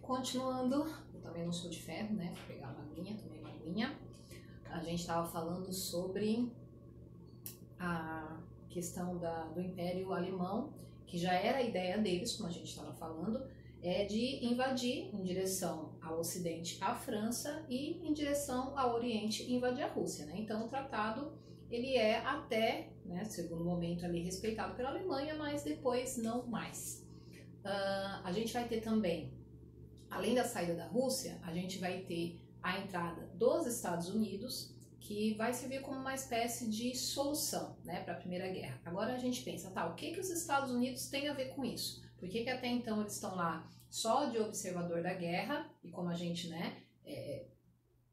Continuando, eu também não sou de ferro, né? Vou pegar uma aguinha, tomei uma aguinha. A gente estava falando sobre a questão do Império Alemão, que já era a ideia deles, como a gente estava falando, de invadir em direção ao Ocidente a França e em direção ao Oriente invadir a Rússia, né? Então o tratado ele é até, né, segundo momento ali respeitado pela Alemanha, mas depois não mais. A gente vai ter também, além da saída da Rússia, a gente vai ter a entrada dos Estados Unidos, que vai servir como uma espécie de solução, né, para a Primeira Guerra. Agora a gente pensa, tá, o que os Estados Unidos têm a ver com isso? Por que até então eles estão lá só de observador da guerra, e como a gente, né,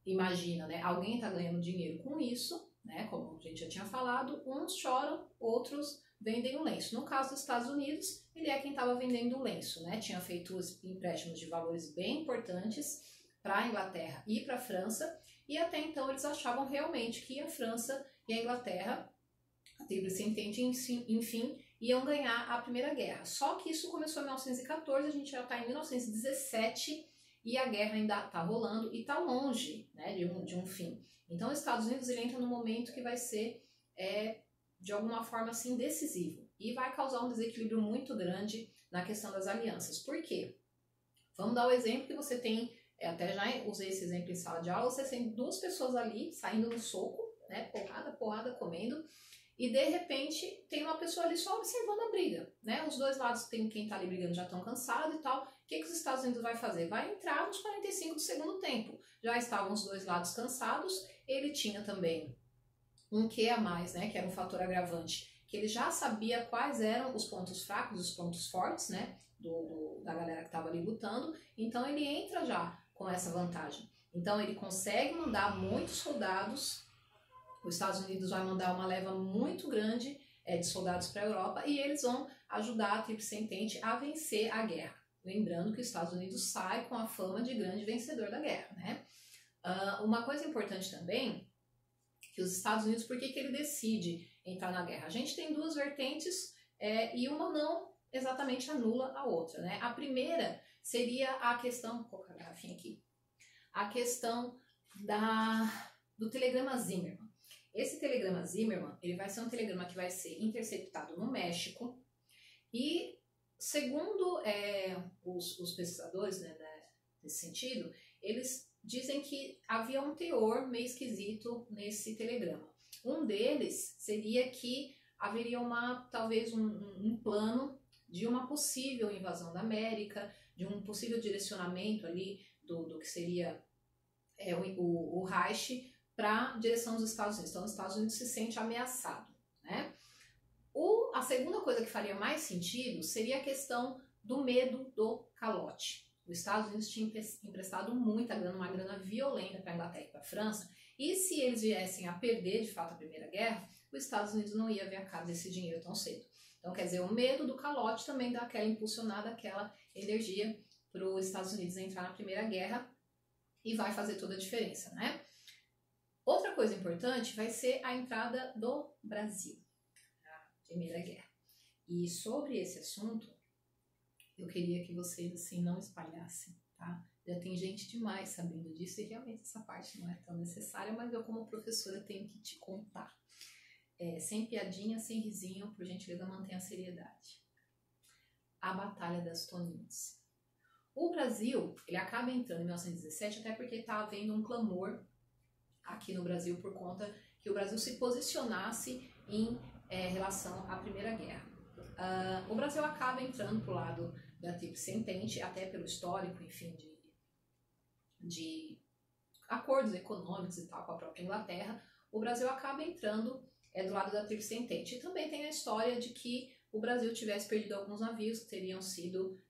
imagina, né, alguém está ganhando dinheiro com isso, né, como a gente já tinha falado, uns choram, outros vendem o lenço. No caso dos Estados Unidos, ele é quem estava vendendo o lenço, né? Tinha feito os empréstimos de valores bem importantes para a Inglaterra e para a França, e até então eles achavam realmente que a França e a Inglaterra, a Tríplice Entente, enfim, iam ganhar a Primeira Guerra. Só que isso começou em 1914, a gente já está em 1917 e a guerra ainda está rolando e está longe, né, de um fim. Então os Estados Unidos ele entra num momento que vai ser de alguma forma assim decisivo e vai causar um desequilíbrio muito grande na questão das alianças. Por quê? Vamos dar o exemplo que você tem, até já usei esse exemplo em sala de aula, você tem duas pessoas ali saindo no soco, né, porrada, comendo, e de repente tem uma pessoa ali só observando a briga, né? Os dois lados, tem quem tá ali brigando já estão cansados e tal. O que os Estados Unidos vai fazer? Vai entrar nos 45 do segundo tempo. Já estavam os dois lados cansados, ele tinha também um quê a mais, né, que era um fator agravante, que ele já sabia quais eram os pontos fracos, os pontos fortes, né, da galera que estava ali lutando, então ele entra já com essa vantagem. Então ele consegue mandar muitos soldados, os Estados Unidos vai mandar uma leva muito grande de soldados para a Europa e eles vão ajudar a Tríplice Entente a vencer a guerra. Lembrando que os Estados Unidos sai com a fama de grande vencedor da guerra, né? Uma coisa importante também, que os Estados Unidos, por que ele decide entrar na guerra? A gente tem duas vertentes e uma não exatamente anula a outra, né? A primeira seria a questão, vou colocar a garrafinha aqui, a questão do telegrama Zimmermann. Esse telegrama Zimmermann, ele vai ser um telegrama que vai ser interceptado no México e, segundo os pesquisadores, né, nesse sentido, eles dizem que havia um teor meio esquisito nesse telegrama. Um deles seria que haveria talvez um plano de uma possível invasão da América, de um possível direcionamento ali do que seria o Reich para a direção dos Estados Unidos. Então os Estados Unidos se sente ameaçado, né? A segunda coisa que faria mais sentido seria a questão do medo do calote. Os Estados Unidos tinham emprestado muita grana, uma grana violenta para a Inglaterra e para a França, e se eles viessem a perder de fato a Primeira Guerra, os Estados Unidos não ia ver a cara desse dinheiro tão cedo. Então, quer dizer, o medo do calote também dá aquela impulsionada, aquela energia para os Estados Unidos entrar na Primeira Guerra e vai fazer toda a diferença, né? Outra coisa importante vai ser a entrada do Brasil na Primeira Guerra. E sobre esse assunto, eu queria que vocês assim não espalhassem, tá? Já tem gente demais sabendo disso e realmente essa parte não é tão necessária, mas eu como professora tenho que te contar. Sem piadinha, sem risinho, por gentileza mantenha a seriedade. A Batalha das Toninhas. O Brasil, ele acaba entrando em 1917 até porque está havendo um clamor aqui no Brasil por conta que o Brasil se posicionasse em relação à Primeira Guerra. O Brasil acaba entrando para o lado da Tríplice Entente, até pelo histórico, enfim, de acordos econômicos e tal com a própria Inglaterra. O Brasil acaba entrando do lado da Tríplice Entente. E também tem a história de que o Brasil tivesse perdido alguns navios que teriam sido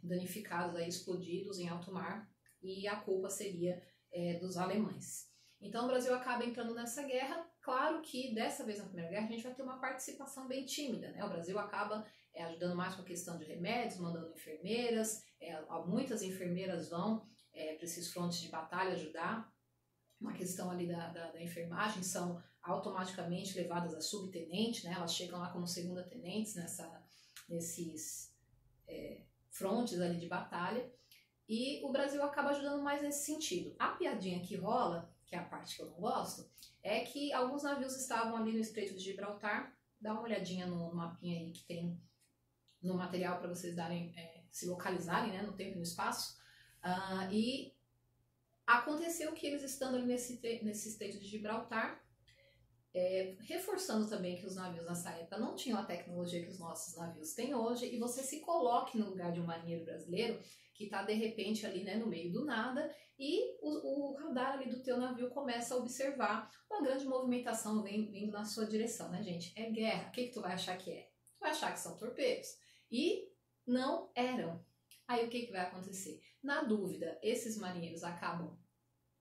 danificados, explodidos em alto mar, e a culpa seria dos alemães. Então o Brasil acaba entrando nessa guerra. Claro que dessa vez na Primeira Guerra a gente vai ter uma participação bem tímida, né? O Brasil acaba ajudando mais com a questão de remédios, mandando enfermeiras, muitas enfermeiras vão para esses frontes de batalha ajudar. Uma questão ali da enfermagem, são automaticamente levadas a subtenente, né? Elas chegam lá como segunda tenentes nesses frontes ali de batalha. e o Brasil acaba ajudando mais nesse sentido. A piadinha que rola, que é a parte que eu não gosto, é que alguns navios estavam ali no Estreito de Gibraltar. Dá uma olhadinha no mapinha aí que tem no material para vocês darem, se localizarem, né, no tempo e no espaço. E aconteceu que eles estando ali nesse Estreito de Gibraltar, reforçando também que os navios nessa época não tinham a tecnologia que os nossos navios têm hoje, e você se coloque no lugar de um marinheiro brasileiro que está de repente ali, né, no meio do nada, e o radar ali do teu navio começa a observar uma grande movimentação vindo na sua direção, né, gente? É guerra. O que tu vai achar que é? Tu vai achar que são torpedos. E não eram. Aí o que vai acontecer? Na dúvida, esses marinheiros acabam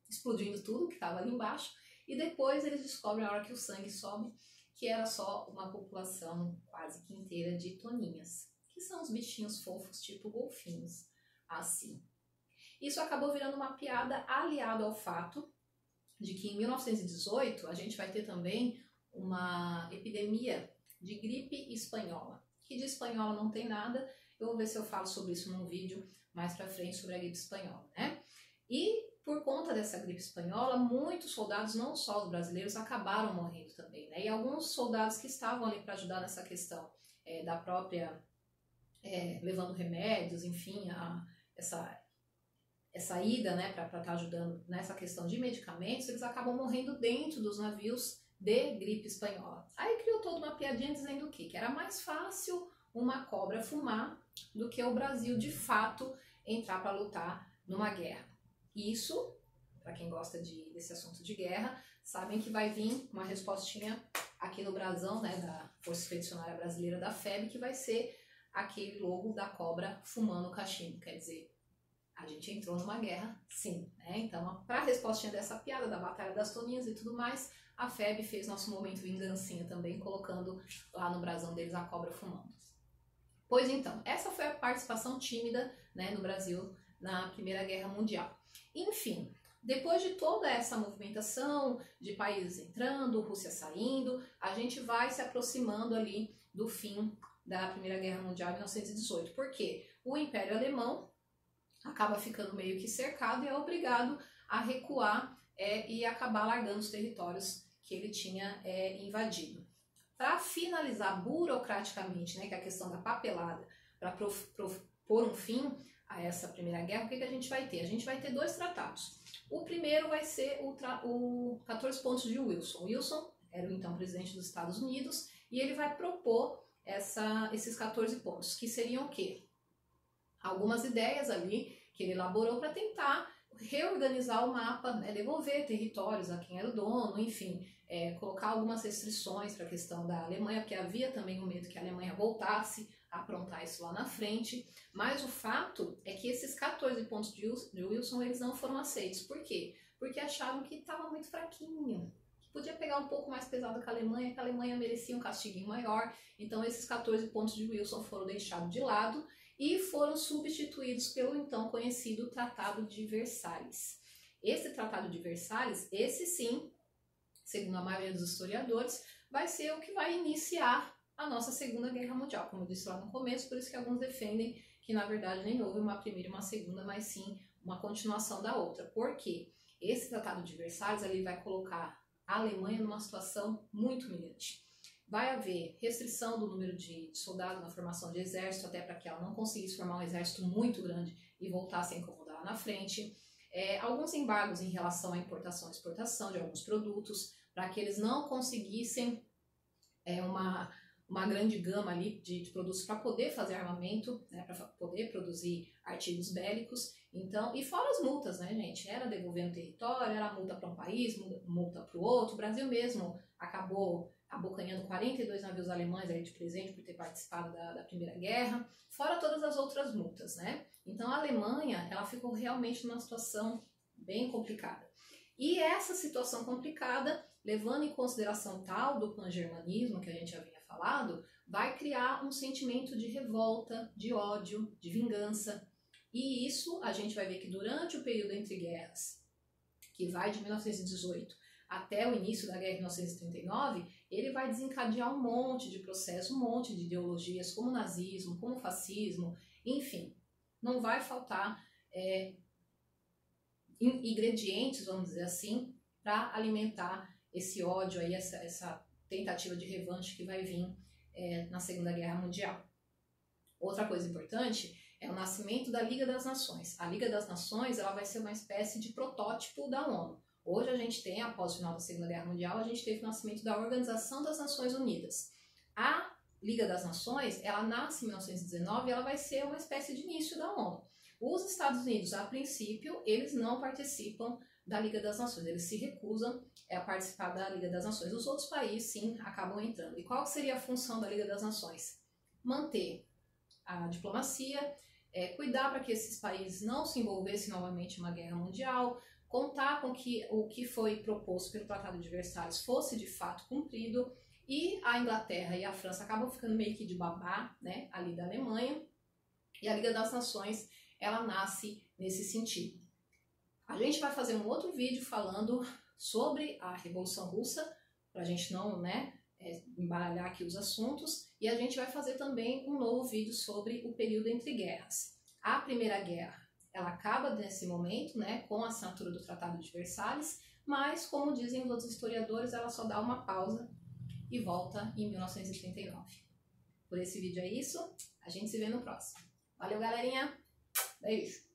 explodindo tudo que estava ali embaixo, e depois eles descobrem, na hora que o sangue sobe, que era só uma população quase que inteira de toninhas, que são os bichinhos fofos, tipo golfinhos, assim. Isso acabou virando uma piada aliado ao fato de que em 1918 a gente vai ter também uma epidemia de gripe espanhola, que de espanhola não tem nada. Eu vou ver se eu falo sobre isso num vídeo mais pra frente sobre a gripe espanhola, né? E por conta dessa gripe espanhola, muitos soldados, não só os brasileiros, acabaram morrendo também, né? E alguns soldados que estavam ali para ajudar nessa questão da própria, levando remédios, enfim, essa ida, né, para estar ajudando nessa questão de medicamentos, eles acabam morrendo dentro dos navios de gripe espanhola. Aí criou toda uma piadinha dizendo o quê? Que era mais fácil uma cobra fumar do que o Brasil, de fato, entrar para lutar numa guerra. Isso, para quem gosta desse assunto de guerra, sabem que vai vir uma respostinha aqui no brasão, né, da Força Expedicionária Brasileira da FEB, que vai ser aquele logo da cobra fumando o cachimbo. Quer dizer, a gente entrou numa guerra, sim, né? Então, para a respostinha dessa piada da Batalha das Toninhas e tudo mais, a FEB fez nosso momento vingancinha também, colocando lá no brasão deles a cobra fumando. Pois então, essa foi a participação tímida, né, no Brasil na Primeira Guerra Mundial. Enfim, depois de toda essa movimentação de países entrando, Rússia saindo, a gente vai se aproximando ali do fim da Primeira Guerra Mundial em 1918. Por quê? O Império Alemão acaba ficando meio que cercado e é obrigado a recuar e acabar largando os territórios que ele tinha invadido. Para finalizar burocraticamente, né, que é a questão da papelada, para pôr um fim a essa Primeira Guerra, o que a gente vai ter? A gente vai ter dois tratados. O primeiro vai ser o 14 pontos de Wilson. Wilson era o então presidente dos Estados Unidos e ele vai propor esses 14 pontos, que seriam o quê? Algumas ideias ali que ele elaborou para tentar reorganizar o mapa, né, devolver territórios a quem era o dono, enfim, colocar algumas restrições para a questão da Alemanha, porque havia também o medo que a Alemanha voltasse a aprontar isso lá na frente, mas o fato é que esses 14 pontos de Wilson eles não foram aceitos. Por quê? Porque acharam que estava muito fraquinho, que podia pegar um pouco mais pesado que a Alemanha merecia um castiguinho maior, então esses 14 pontos de Wilson foram deixados de lado e foram substituídos pelo então conhecido Tratado de Versalhes. Esse Tratado de Versalhes, esse sim, segundo a maioria dos historiadores, vai ser o que vai iniciar a nossa Segunda Guerra Mundial, como eu disse lá no começo, por isso que alguns defendem que na verdade nem houve uma primeira e uma segunda, mas sim uma continuação da outra. Por quê? Esse Tratado de Versalhes ele vai colocar a Alemanha numa situação muito humilhante. Vai haver restrição do número de soldados na formação de exército, até para que ela não conseguisse formar um exército muito grande e voltasse a incomodar lá na frente. Alguns embargos em relação à importação e exportação de alguns produtos, para que eles não conseguissem uma grande gama ali de produtos para poder fazer armamento, né, para poder produzir artigos bélicos. Então, e fora as multas, né, gente? Era devolvendo território, era multa para um país, multa para o outro. O Brasil mesmo acabou abocanhando 42 navios alemães aí de presente por ter participado da Primeira Guerra, fora todas as outras multas, né? Então a Alemanha, ela ficou realmente numa situação bem complicada. E essa situação complicada, levando em consideração tal do pan-germanismo que a gente já havia falado, vai criar um sentimento de revolta, de ódio, de vingança. E isso a gente vai ver que durante o período entre guerras, que vai de 1918 até o início da guerra de 1939, ele vai desencadear um monte de processos, um monte de ideologias, como o nazismo, como o fascismo, enfim. Não vai faltar ingredientes, vamos dizer assim, para alimentar esse ódio aí, essa tentativa de revanche que vai vir na Segunda Guerra Mundial. Outra coisa importante é o nascimento da Liga das Nações. A Liga das Nações ela vai ser uma espécie de protótipo da ONU. Hoje a gente tem, após o final da Segunda Guerra Mundial, a gente teve o nascimento da Organização das Nações Unidas. A Liga das Nações, ela nasce em 1919 e ela vai ser uma espécie de início da ONU. Os Estados Unidos, a princípio, eles não participam da Liga das Nações, eles se recusam a participar da Liga das Nações. Os outros países, sim, acabam entrando. E qual seria a função da Liga das Nações? Manter a diplomacia, cuidar para que esses países não se envolvessem novamente em uma guerra mundial, contar com que o que foi proposto pelo Tratado de Versalhes fosse de fato cumprido, e a Inglaterra e a França acabam ficando meio que de babá, né, ali da Alemanha, e a Liga das Nações, ela nasce nesse sentido. A gente vai fazer um outro vídeo falando sobre a Revolução Russa, para a gente não, embaralhar aqui os assuntos, e a gente vai fazer também um novo vídeo sobre o período entre guerras. A Primeira Guerra, ela acaba nesse momento, né, com a assinatura do Tratado de Versalhes, mas, como dizem os outros historiadores, ela só dá uma pausa e volta em 1939. Por esse vídeo é isso, a gente se vê no próximo. Valeu, galerinha! Beijo!